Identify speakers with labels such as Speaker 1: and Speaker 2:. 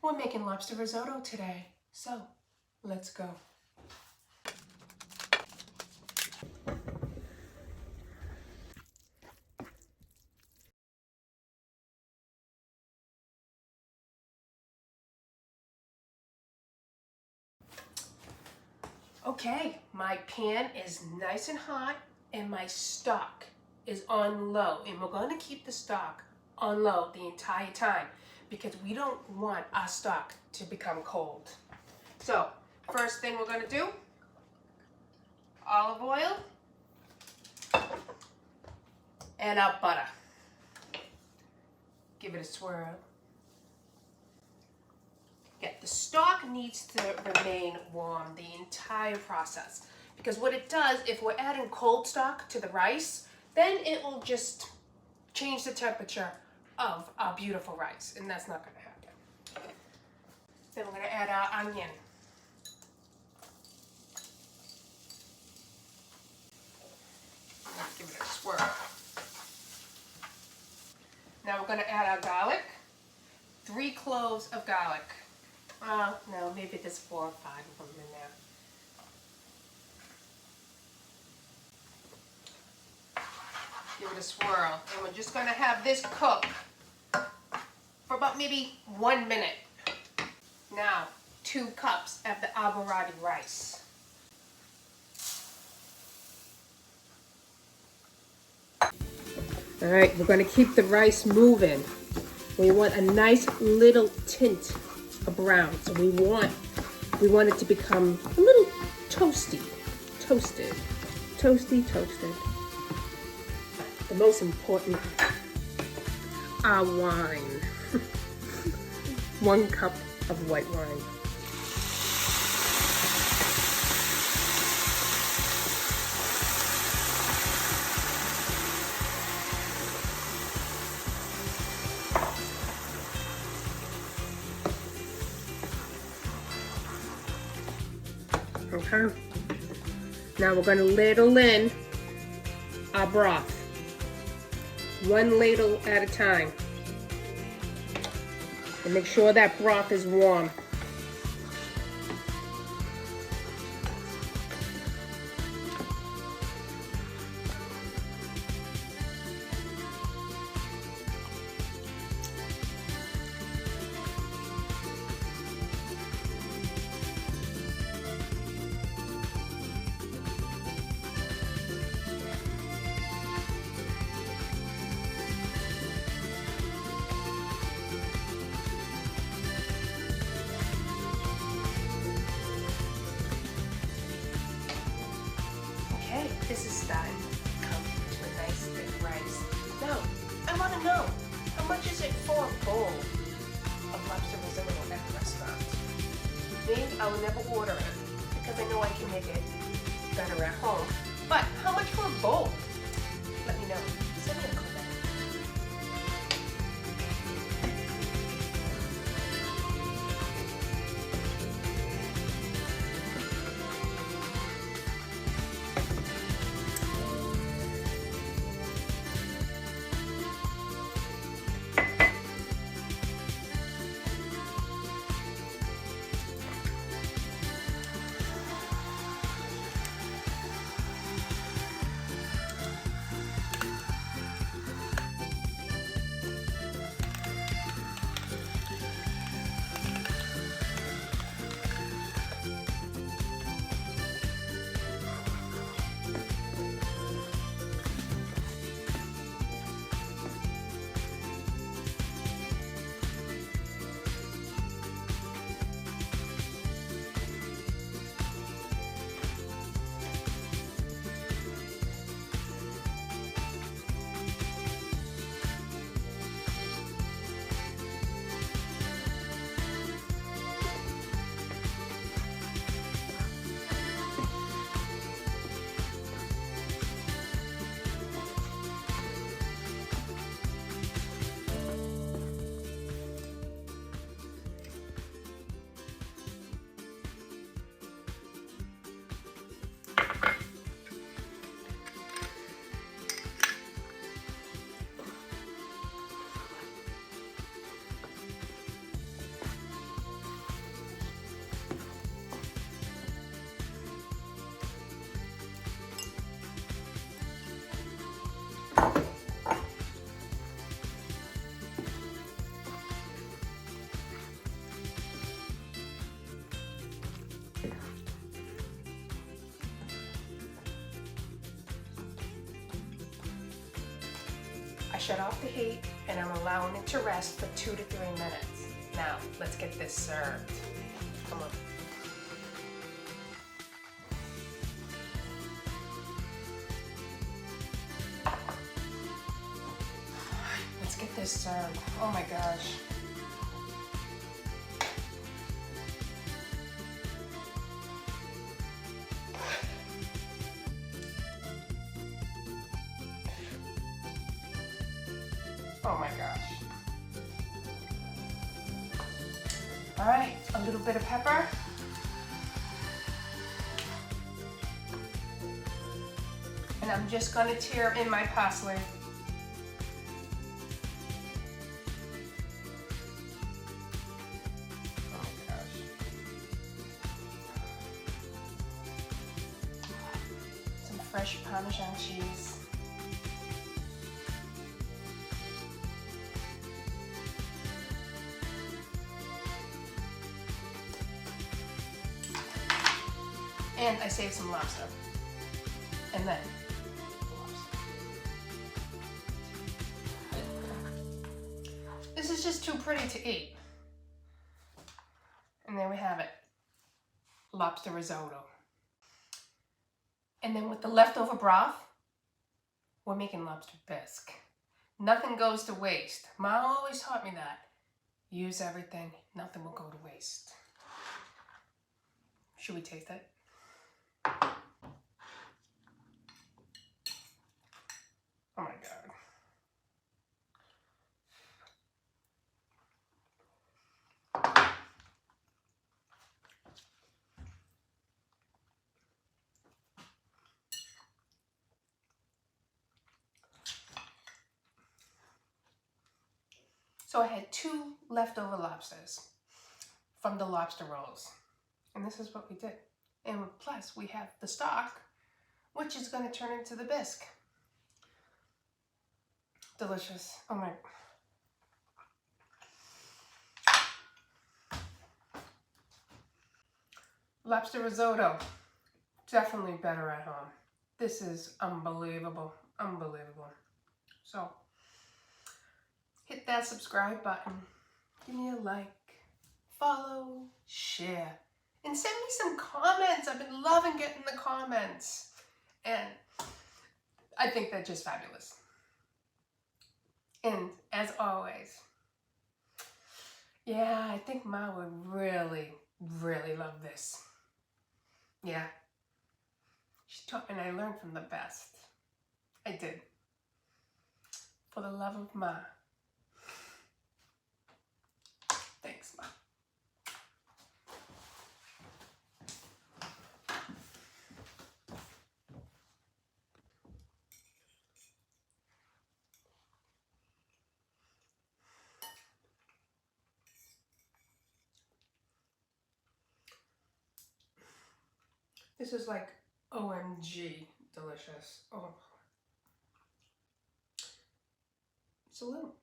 Speaker 1: We're making lobster risotto today, so let's go. Okay, my pan is nice and hot and my stock is on low, and we're going to keep the stock on low the entire time because we don't want our stock to become cold. So first thing we're going to do, olive oil and our butter. Give it a swirl. Yeah, the stock needs to remain warm the entire process because what it does, if we're adding cold stock to the rice, then it will just change the temperature of our beautiful rice, and that's not going to happen. Then we're going to add our onion. Give it a swirl. Now we're going to add our garlic. 3 cloves of garlic. No, maybe there's 4 or 5 of them in there. Give it a swirl. And we're just going to have this cook for about maybe 1 minute. Now, 2 cups of the arborio rice. All right, we're going to keep the rice moving. We want a nice little tint of brown. So we want it to become a little toasted. The most important, our wine. 1 cup of white wine. Okay. Now we're going to ladle in our broth. 1 ladle at a time. And make sure that broth is warm. This is starting to come to a nice thick rice. Now, I want to know, how much is it for a bowl of lobster risotto at the restaurant? Me, I will never order it because I know I can make it better at home. But how much for a bowl? Let me know. Send me a comment. shut off the heat and I'm allowing it to rest for 2 to 3 minutes. Now, let's get this served. Come on. Let's get this served. Oh my gosh. Oh my gosh. All right, a little bit of pepper. And I'm just gonna tear in my parsley. Oh my gosh. Some fresh Parmesan cheese. And I saved some lobster. And then, this is just too pretty to eat. And there we have it. Lobster risotto. And then with the leftover broth, we're making lobster bisque. Nothing goes to waste. Mom always taught me that. Use everything, nothing will go to waste. Should we taste it? Oh my God. So I had 2 leftover lobsters from the lobster rolls. And this is what we did. And plus we have the stock, which is going to turn into the bisque. Delicious. Oh my. Lobster risotto. Definitely better at home. This is unbelievable. Unbelievable. So, hit that subscribe button. Give me a like. Follow. Share. And send me some comments. I've been loving getting the comments. And I think they're just fabulous. And as always, yeah, I think Ma would really, really love this. Yeah. She taught me and I learned from the best. I did. For the love of Ma. Thanks, Ma. This is like OMG delicious. Oh. It's a little